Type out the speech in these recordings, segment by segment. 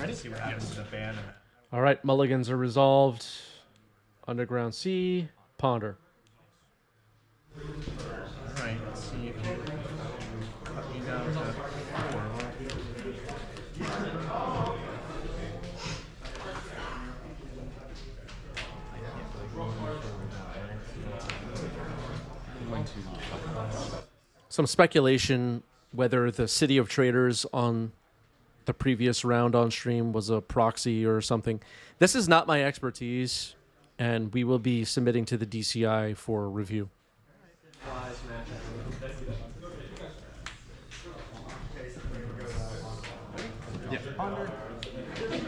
ready? See what happens to the ban. All right, mulligans are resolved. Underground Sea, ponder. All right, let's see if you cut me down to 4. Some speculation whether the City of Traders on the previous round on stream was a proxy or something. This is not my expertise, and we will be submitting to the DCI for review. Yeah. Ponder. Here you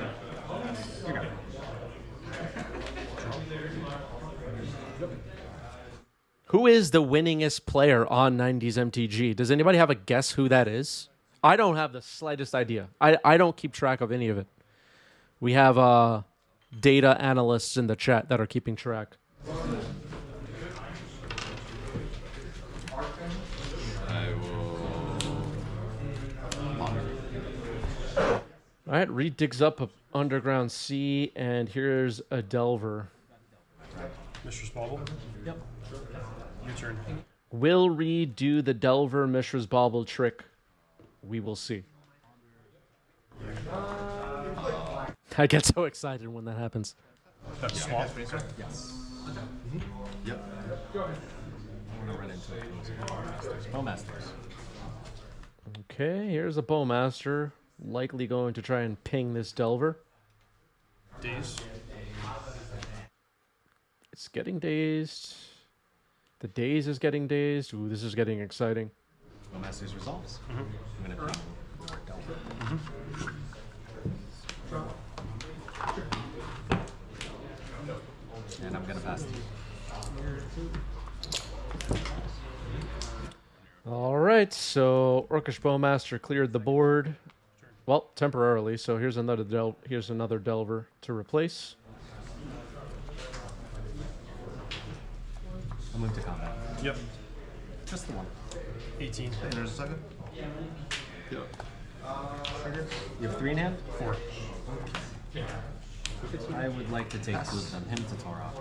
go. Who is the winningest player on 90s MTG? Does anybody have a guess who that is? I don't have the slightest idea. I don't keep track of any of it. We have data analysts in the chat that are keeping track. I will. All right, Reid digs up a Underground Sea, and here's a Delver. Mr. Spobble? Yep. Your turn. Will Reid do the Delver Mishra's Bauble trick? We will see. I get so excited when that happens. That's swap. Yes. Yep. I want to run into it. Bowmasters. Okay, here's a Bowmaster. Likely going to try and ping this Delver. Daze. It's getting dazed. The daze is getting dazed. Ooh, this is getting exciting. Bowmasters resolves. I'm going to pick Delver. And I'm going to pass to you. All right, so Orcish Bowmaster cleared the board. Well, temporarily. So here's another Delver to replace. I'll move to combat. Yep. Just the one. 18. And there's a second. Yep. You have 3 in hand? 4. I would like to take 2 of them. Him to Torok.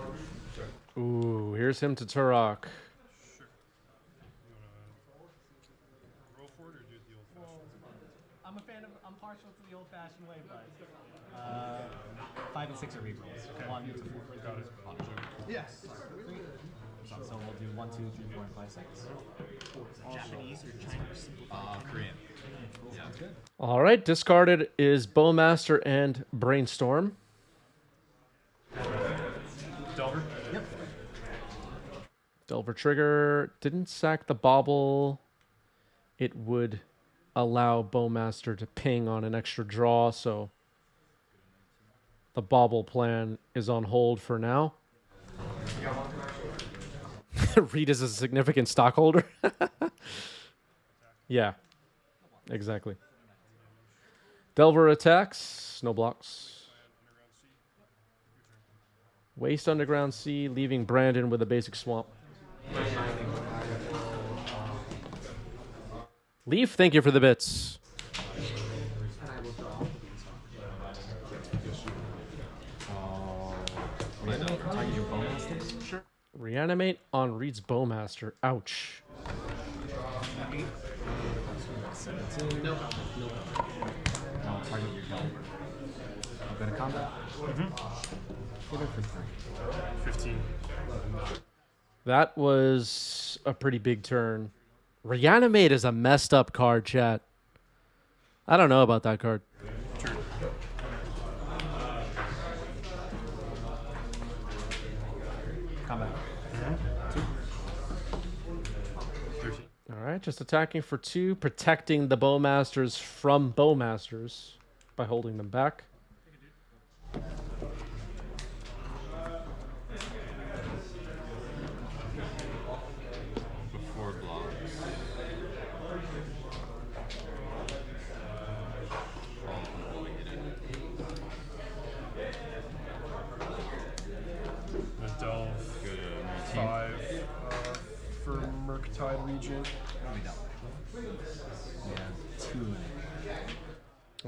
Ooh, here's him to Turok. Roll for it or do it the old fashioned? I'm partial to the old-fashioned way, but 5 and 6 are rerolls. 1 to 4. Got it. Yes. So we'll do 1, 2, 3, 4, and 5, 6. Japanese or Chinese? Korean. Yeah. Sounds good. All right, discarded is Bowmaster and Brainstorm. Delver? Yep. Delver trigger didn't sack the bauble. It would allow Bowmaster to ping on an extra draw, so the bauble plan is on hold for now. Reid is a significant stockholder. Yeah, exactly. Delver attacks, no blocks. Waste Underground Sea, leaving Brandon with a basic swamp. Leaf, thank you for the bits. Target your Bowmasters? Sure. Reanimate on Reid's Bowmaster. Ouch. 17. Nope. Now target your Delver. I'll go to combat. Hit her for 3. 15. That was a pretty big turn. Reanimate is a messed up card, chat. I don't know about that card. Turn. Combat. 13. All right, just attacking for 2, protecting the Bowmasters from Bowmasters by holding them back. Before blocks. I'm gonna delve Go to 5 for Murktide Regent. We have 2 in it.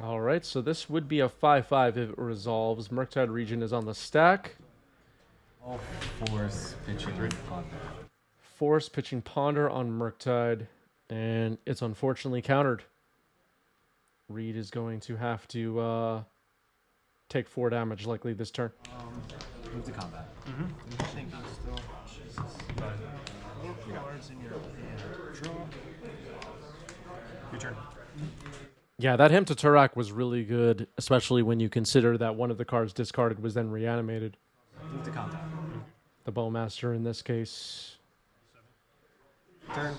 All right, so this would be a 5-5 if it resolves. Murktide region is on the stack. All force pitching ponder. Force pitching Ponder on Murktide, and it's unfortunately countered. Reid is going to have to take 4 damage likely this turn. Move to combat. I'm thinking still. Jesus. 4 cards in your hand. Draw. Your turn. Yeah, that him to Turak was really good, especially when you consider that one of the cards discarded was then reanimated. Move to combat. The Bowmaster in this case. Turn.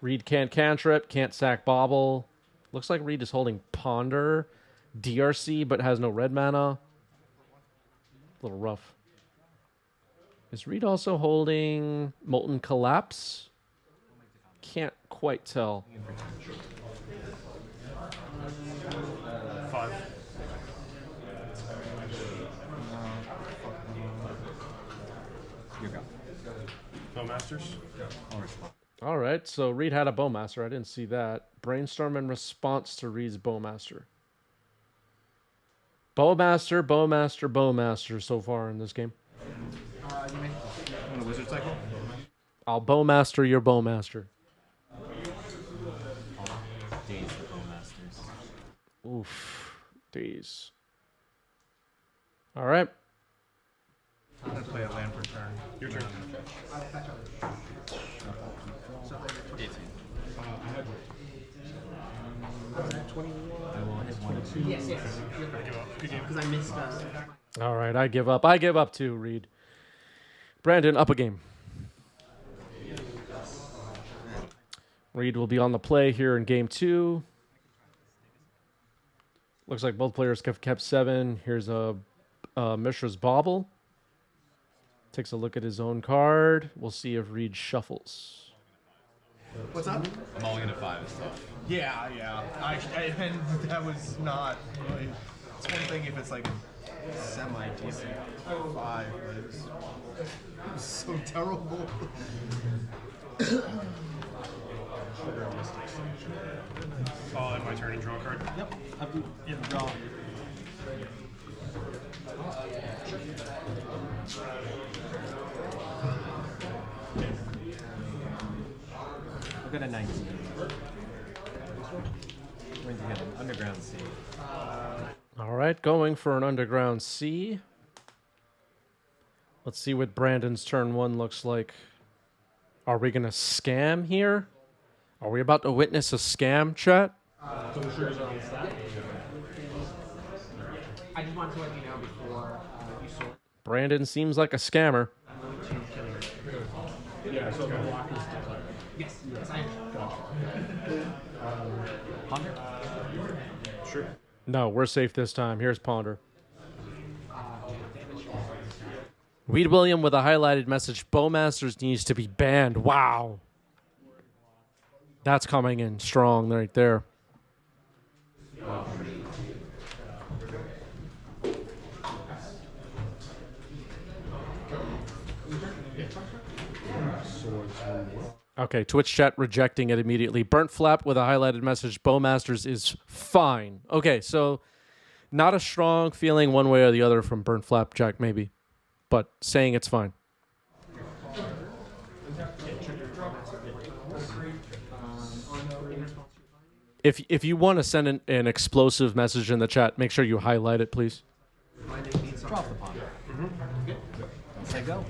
Reid can't cantrip, can't sack Bobble. Looks like Reid is holding Ponder, DRC, but has no red mana. A little rough. Is Reid also holding Molten Collapse? Can't quite tell. 5. You go. Bowmasters. I'll respond. All right, so Reid had a Bowmaster. I didn't see that. Brainstorm in response to Reid's Bowmaster. Bowmaster, Bowmaster, Bowmaster so far in this game. You may want a wizard cycle? I'll Bowmaster your Bowmaster. Days for Bowmasters. Oof. Days. All right. I'm going to play a land per turn. Your turn. 18. I will hit 1 and 2. Yes, yes. I give up. Good game. Because I missed. All right, I give up. I give up too, Reid. Brandon, up a game. Reid will be on the play here in game 2. Looks like both players have kept 7. Here's a Mishra's Bauble. Takes a look at his own card. We'll see if Reid shuffles. What's up? I'm all into 5 and stuff. Yeah. And that was not really. It's one thing if it's like a semi-decent 5, but it was so terrible. I'll end my turn and draw a card. Yep. Draw. I'll get a 19. We're going to get an underground sea. All right, going for an Underground Sea. Let's see what Brandon's turn 1 looks like. Are we going to scam here? Are we about to witness a scam, chat? I just wanted to let you know before you sort. Brandon seems like a scammer. Yes, I understand. Ponder? Sure. No, we're safe this time. Here's Ponder. Reid William with a highlighted message. Bowmasters needs to be banned. Wow. That's coming in strong right there. Okay, Twitch chat rejecting it immediately. Burnt Flap with a highlighted message. Bowmasters is fine. Okay, so not a strong feeling one way or the other from Burnt Flap, Jack, maybe. But saying it's fine. If you want to send an explosive message in the chat, make sure you highlight it, please. Drop the ponder. Don't say go.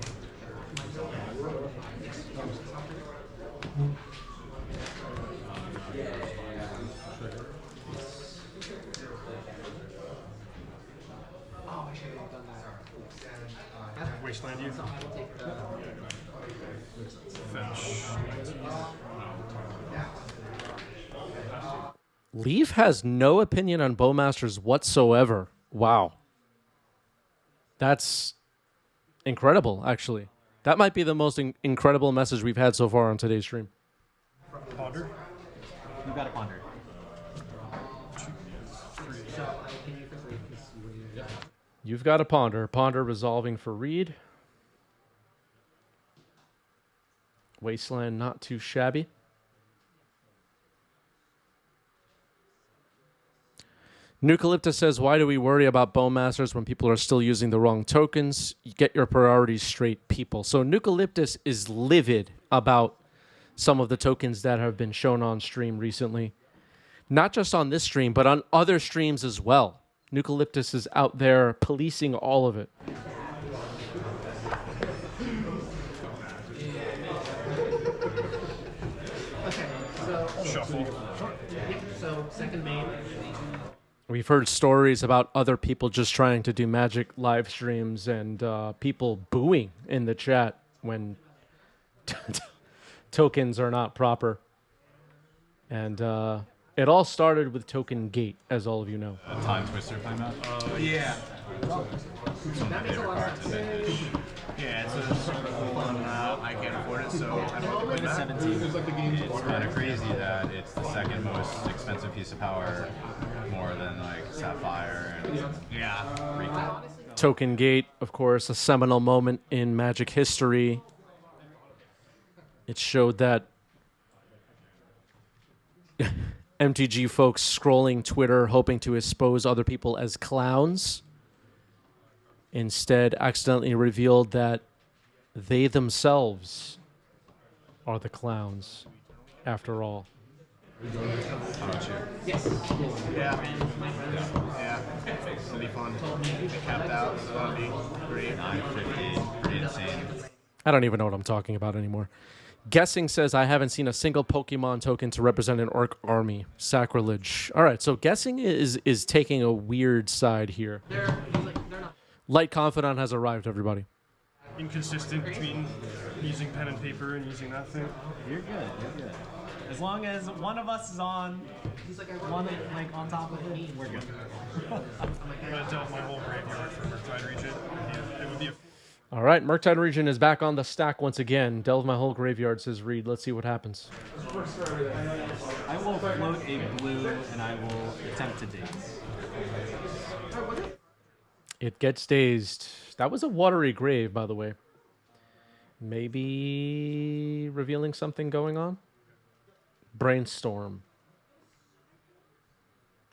Wasteland you. Fetch. Leaf has no opinion on Bowmasters whatsoever. Wow. That's incredible, actually. That might be the most incredible message we've had so far on today's stream. Ponder. You got a ponder. You've got a Ponder. Ponder resolving for Reid. Wasteland not too shabby. Nucalyptus says, why do we worry about Bowmasters when people are still using the wrong tokens? You get your priorities straight, people. So Nucalyptus is livid about some of the tokens that have been shown on stream recently. Not just on this stream, but on other streams as well. Nucalyptus is out there policing all of it. Okay, so Shuffle. so second main. We've heard stories about other people just trying to do Magic live streams and people booing in the chat when tokens are not proper. And it all started with Token Gate, as all of you know. Time Twister timeout. Yeah. One of my favorite cards in Vintage. Yeah, it's a super cool one. I can't afford it, so I bought the climax. 17. It's kind of crazy that it's the second most expensive piece of power, more than like Sapphire and Yeah. Token Gate, of course, a seminal moment in Magic history. It showed that MTG folks scrolling Twitter hoping to expose other people as clowns instead accidentally revealed that they themselves are the clowns after all. how about you? Yeah. Yeah. It'll be fun. Get capped out, so that'll be great. 950, pretty insane. I don't even know what I'm talking about anymore. Guessing says, I haven't seen a single Pokemon token to represent an orc army. Sacrilege. All right, so Guessing is taking a weird side here. They're not. Light Confidant has arrived, everybody. Inconsistent between using pen and paper and using that thing. You're good. You're good. As long as one of us is on one like on top of it, we're good. I'm gonna delve my whole graveyard for Murktide Region. Yeah, it would be a All right, Murktide Region is back on the stack once again. Delve my whole graveyard, says Reid. Let's see what happens. I will float a blue and I will attempt to daze. It gets dazed. That was a watery grave, by the way. Maybe revealing something going on? Brainstorm.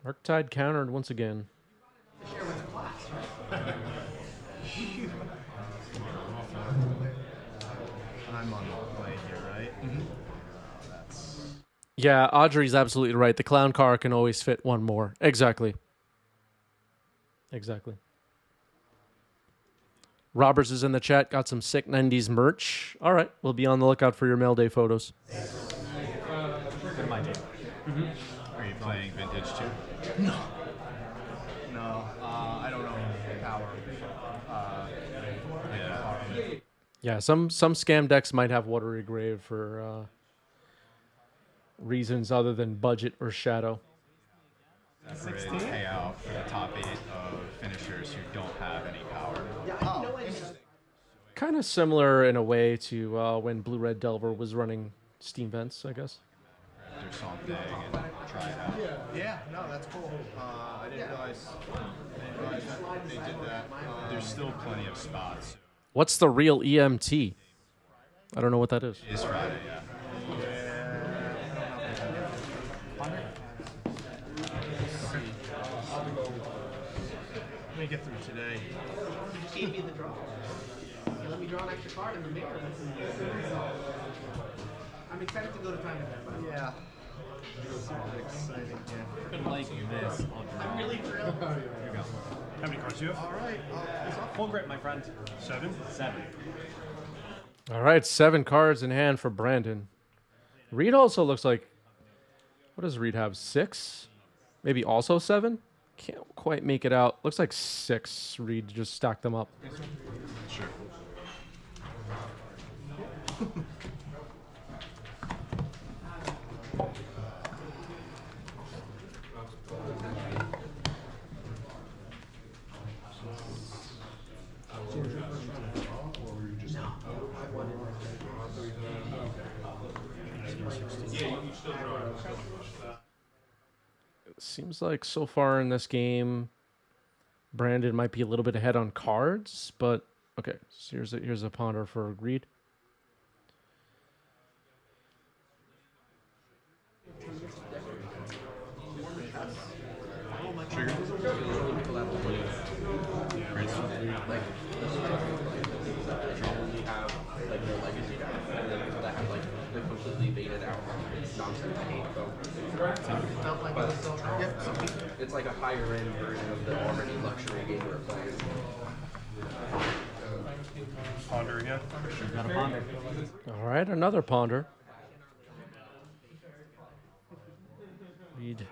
Murktide countered once again. I'm on the play here, right? That's Yeah, Audrey's absolutely right. The clown car can always fit one more. Exactly. Exactly. Roberts is in the chat. Got some sick 90s merch. All right. We'll be on the lookout for your mail day photos. Go to my team. Are you playing Vintage too? no. I don't know power. Yeah. Yeah, some scam decks might have Watery Grave for reasons other than budget or shadow. Separate payout for the top 8 of finishers who don't have any power. Kind of similar in a way to when Blue Red Delver was running Steam Vents, I guess. Do something and try it out. Yeah, no, that's cool. I didn't realize that they did that. There's still plenty of spots. What's the real EMT? I don't know what that is. It is Friday, yeah. Let me get through today. You just gave me the draw. You let me draw an extra card in the mirror. I'm excited to go to time event, but Yeah. Super exciting. Yeah. Like this, I'll draw. I'm really thrilled. Here we go. how many cards do you have? All right. Full grip, my friend. 7. 7. All right, 7 cards in hand for Brandon. Reid also looks like... What does Reid have? 6? Maybe also 7? Can't quite make it out. Looks like 6. Reid just stacked them up. Sure. Seems like so far in this game, Brandon might be a little bit ahead on cards, but okay. So here's a ponder for Reid. Trigger. Like, only have like their legacy deck, and then people that have like the completely baited out nonsense I hate but it's like a higher end version of the already luxury game we're playing. Ponder again. Got a ponder. All right, another ponder. Reid.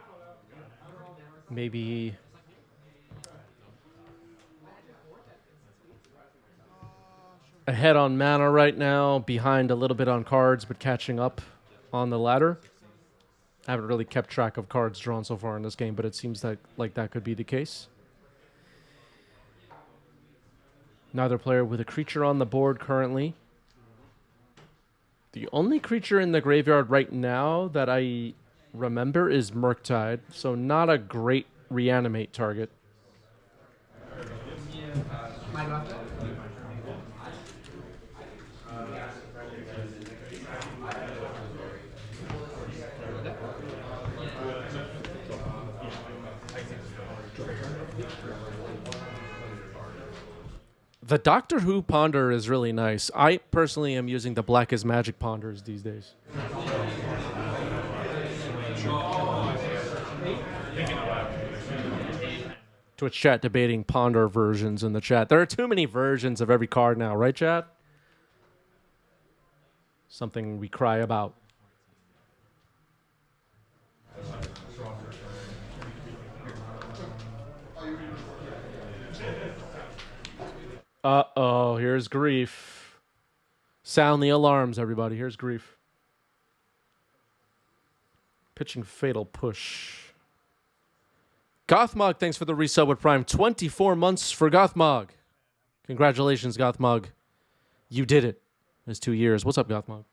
Maybe. Ahead on mana right now, behind a little bit on cards, but catching up on the ladder. I haven't really kept track of cards drawn so far in this game, but it seems like that could be the case. Neither player with a creature on the board currently. The only creature in the graveyard right now that I remember is Murktide, so not a great reanimate target. The Doctor Who ponder is really nice. I personally am using the Black is Magic ponders these days. Twitch chat debating ponder versions in the chat. There are too many versions of every card now, right, chat? Something we cry about. Uh-oh, here's grief. Sound the alarms, everybody. Here's grief. Pitching Fatal Push. Gothmog, thanks for the resub with Prime. 24 months for Gothmog. Congratulations, Gothmog. You did it. It's 2 years. What's up, Gothmog?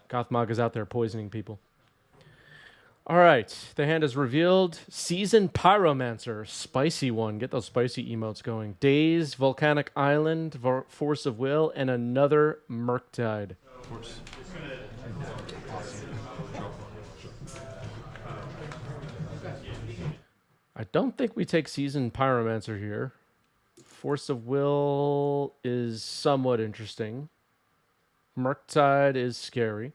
Gothmog is out there poisoning people. All right, the hand is revealed. Seasoned Pyromancer, spicy one. Get those spicy emotes going. Dazed, Volcanic Island, Force of Will, and another Murktide. Force. I don't think we take Seasoned Pyromancer here. Force of Will is somewhat interesting. Murktide is scary.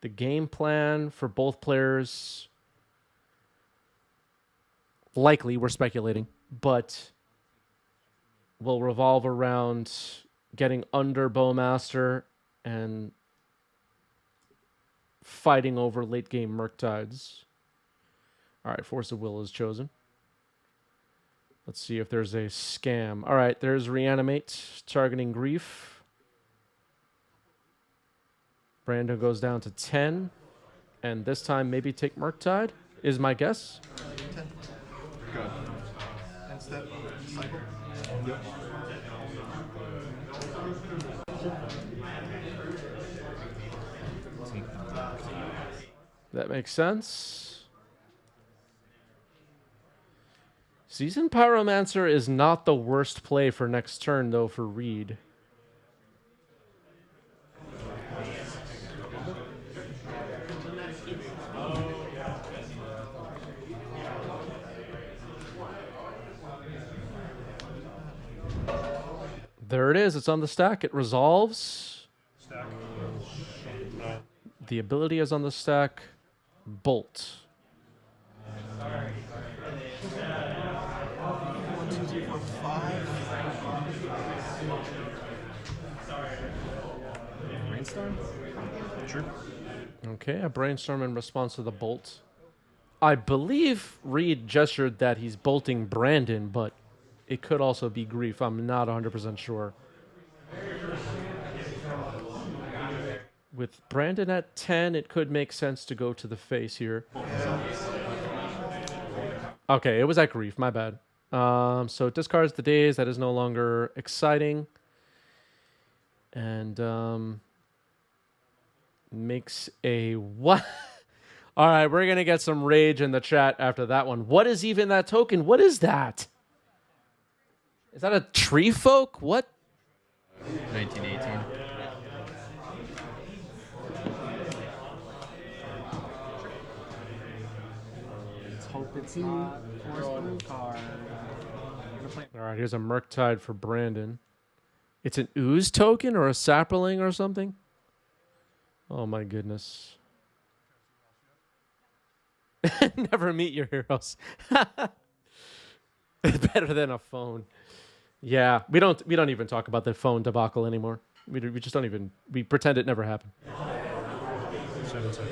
The game plan for both players, likely, we're speculating, but will revolve around getting under Bowmaster and fighting over late game Murktides. All right, Force of Will is chosen. Let's see if there's a scam. All right, there's Reanimate, targeting Grief. Brandon goes down to 10. And this time, maybe take Murktide, is my guess. 10. Good. End step. Cycle. Yep. That makes sense. Seasoned Pyromancer is not the worst play for next turn, though, for Reid. There it is. It's on the stack. It resolves. Stack. The ability is on the stack. Bolt. 1, 2, 3, 4, 5. Brainstorm? Sure. Okay, a brainstorm in response to the bolt. I believe Reid gestured that he's bolting Brandon, but it could also be Grief. I'm not 100% sure. With Brandon at 10, it could make sense to go to the face here. Okay, it was at Grief. My bad. So it discards the days. That is no longer exciting. And makes a what? All right, we're going to get some rage in the chat after that one. What is even that token? What is that? Is that a tree folk? What? 1918. Force blue card. All right, here's a Murktide for Brandon. It's an ooze token or a sapling or something? Oh my goodness. Never meet your heroes. Better than a phone. Yeah, we don't even talk about the phone debacle anymore. We just don't even, we pretend it never happened. 7-7.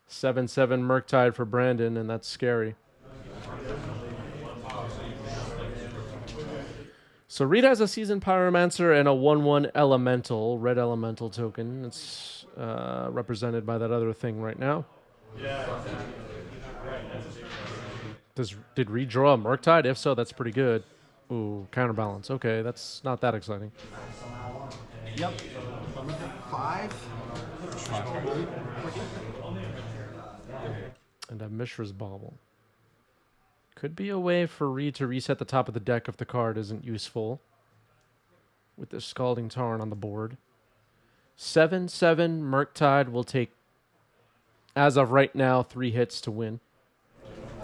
7-7 Murktide for Brandon, and that's scary. So Reid has a Seasoned Pyromancer and a 1/1 Elemental, red Elemental token. It's represented by that other thing right now. Did Reid draw a Murktide? If so, that's pretty good. Ooh, counterbalance. Okay, that's not that exciting. Yep. 5. And a Mishra's Bauble. Could be a way for Reid to reset the top of the deck if the card isn't useful. With the Scalding Tarn on the board. 7-7 Murktide will take, as of right now, 3 hits to win.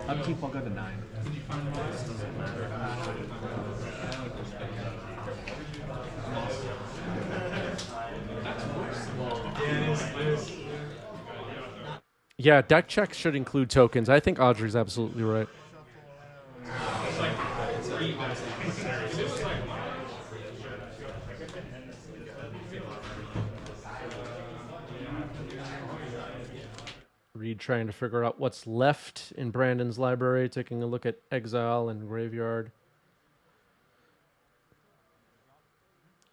Upkeep will go to 9. Yeah, deck checks should include tokens. I think Audrey's absolutely right. Reid trying to figure out what's left in Brandon's library, taking a look at Exile and Graveyard.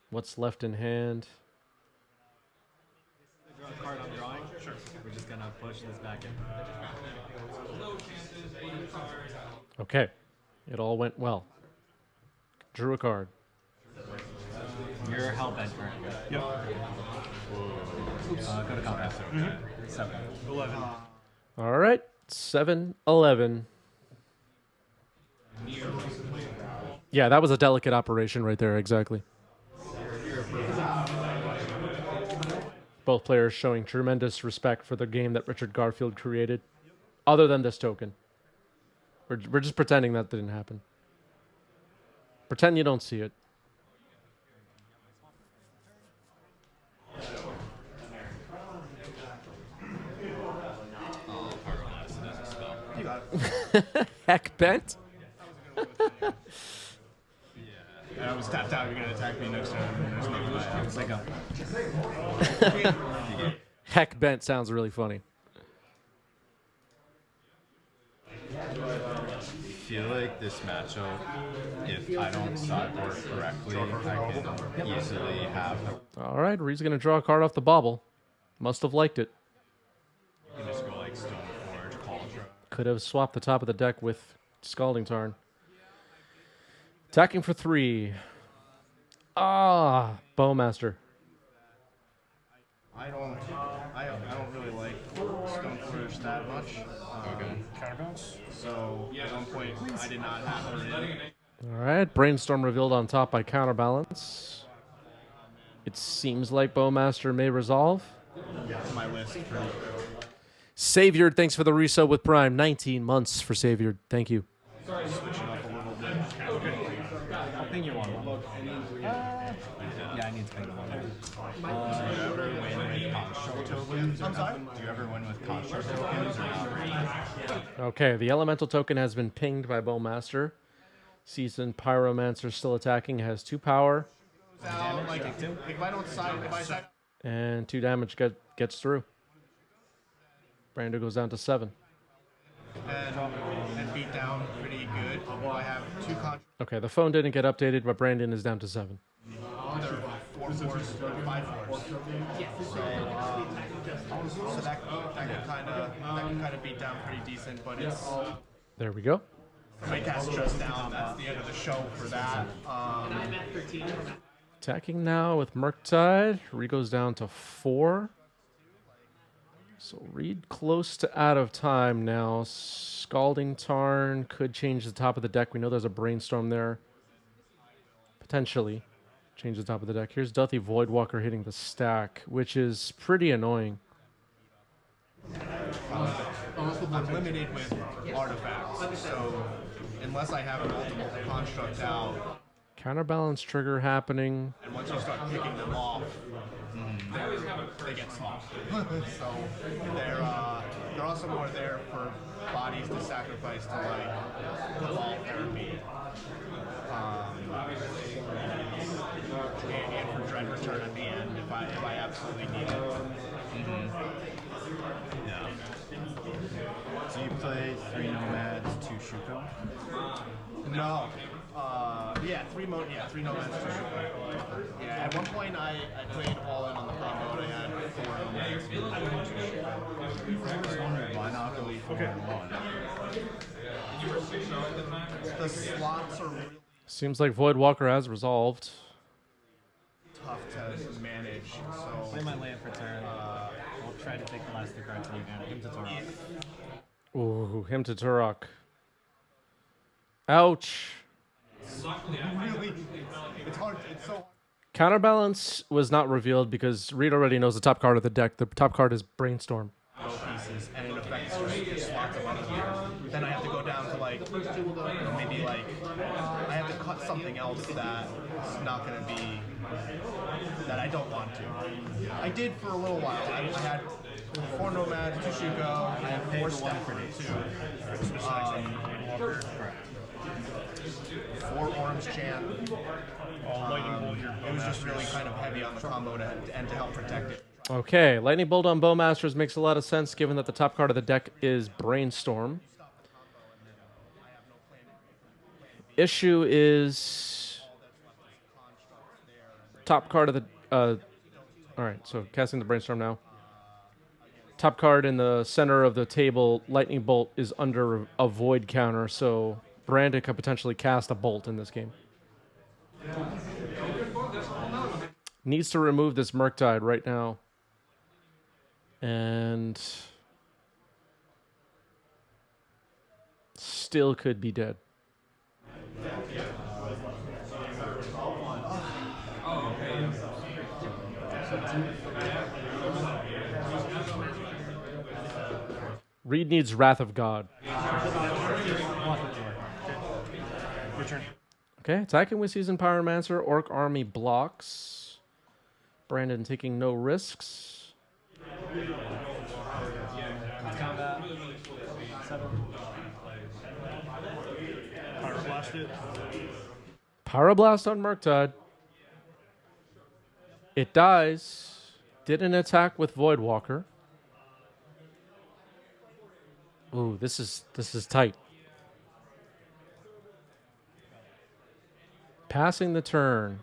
What's left in hand? Draw a card I'm drawing? Sure. We're just gonna push this back in. Okay. It all went well. Drew a card. You're hellbent currently. Yep. Go to combat. 7. 11. All right. 7-11. Yeah, that was a delicate operation right there. Exactly. Both players showing tremendous respect for the game that Richard Garfield created. Other than this token. We're just pretending that didn't happen. Pretend you don't see it. You got it. Heck bent? And I was tapped out. You're gonna attack me next turn. There's no way. I was like, Heck bent sounds really funny. I feel like this matchup, if I don't sideboard correctly, I can easily have. All right, Reid's going to draw a card off the bauble. Must have liked it. You can just go like Stoneforge, Cauldron. Could have swapped the top of the deck with Scalding Tarn. Attacking for 3. Bowmaster. I don't really like Stoneforge that much. Okay. Counterbalance. So at one point, I did not have her in. All right, Brainstorm revealed on top by Counterbalance. It seems like Bowmaster may resolve. To my list. Savior, thanks for the resub with Prime. 19 months for Savior. Thank you. Switching up a little bit. I'll ping you on one. Yeah, I need to ping you on one. Do you ever win with construct tokens? I'm sorry? Do you ever win with construct tokens or not? Okay, the Elemental token has been pinged by Bowmaster. Seasoned Pyromancer still attacking, has 2 power. Now, like, if I don't side, if I side. And 2 damage gets through. Brando goes down to 7. And beat down pretty good. I have 2 contracts. Okay, the phone didn't get updated, but Brandon is down to 7. They're 4 fours, 5 fours. So that can kind of beat down pretty decent, but it's. There we go. My cast just down. That's the end of the show for that. Attacking now with Murktide. Reid goes down to 4. So Reid close to out of time now. Scalding Tarn could change the top of the deck. We know there's a Brainstorm there. Potentially change the top of the deck. Here's Duthie Voidwalker hitting the stack, which is pretty annoying. I'm limited with artifacts, so unless I have multiple constructs out, Counterbalance trigger happening. and once you start picking them off, they get soft. So they're also more there for bodies to sacrifice to like evolve therapy. And for dread return at the end if I absolutely need it. Yeah. So you play 3 nomads, 2 Shuko? No. Three nomads, 2 Shuko. Yeah, at one point I played all in on the combo and I had 4 nomads. Why not go 4-1? The slots are really Seems like Voidwalker has resolved. tough to manage. So Play my land for turn. I'll try to take the last 2 cards and you can him to Torah. Ooh, him to Turok. Ouch. really, it's hard. It's so hard. Counterbalance was not revealed because Reid already knows the top card of the deck. The top card is Brainstorm. Pieces and it affects slots of money here. Then I have to go down to like maybe like I have to cut something else that's not going to be that I don't want to. I did for a little while. I had 4 nomads, 2 Shuko. I have 4 step for 4 orange chant. It was just really kind of heavy on the combo and to help protect it. Okay, Lightning Bolt on Bowmasters makes a lot of sense given that the top card of the deck is Brainstorm. Issue is top card of the... Alright, so casting the Brainstorm now. Top card in the center of the table, Lightning Bolt, is under a Void counter, so Brandon could potentially cast a Bolt in this game. Needs to remove this Murktide right now. And still could be dead. Reid needs Wrath of God. Your turn. Okay, attacking with Seasoned Pyromancer. Orc army blocks. Brandon taking no risks. Combat. 7. Pyroblast it. Pyroblast on Murktide. It dies. Didn't attack with Voidwalker. Ooh, this is tight. Passing the turn.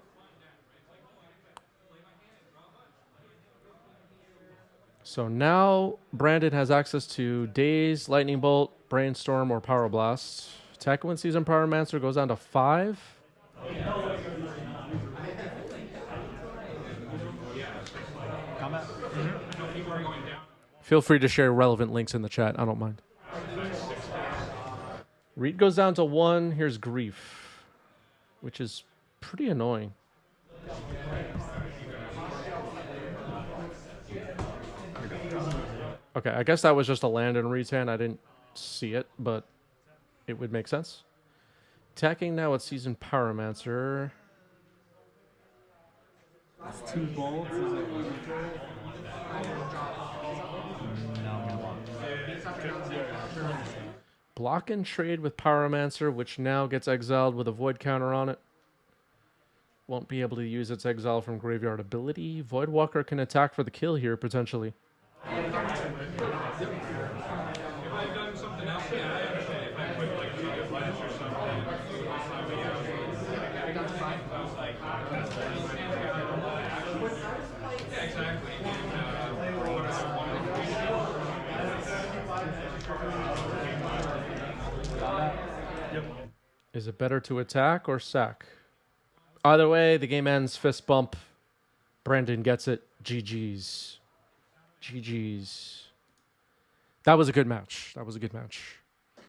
So now Brandon has access to Daze, Lightning Bolt, Brainstorm, or Pyroblast. Attacking with Seasoned Pyromancer goes down to 5. Combat. Feel free to share relevant links in the chat. I don't mind. Reid goes down to 1. Here's Grief, which is pretty annoying. Okay, I guess that was just a land in Reid's hand. I didn't see it, but it would make sense. Attacking now with Seasoned Pyromancer. That's 2 bolts. Is it? No, I'm gonna block. Block and trade with Pyromancer, which now gets exiled with a Void counter on it. Won't be able to use its exile from graveyard ability. Voidwalker can attack for the kill here, potentially. Is it better to attack or sack? Either way, the game ends. Fist bump. Brandon gets it. GG's. GG's. That was a good match. That was a good match.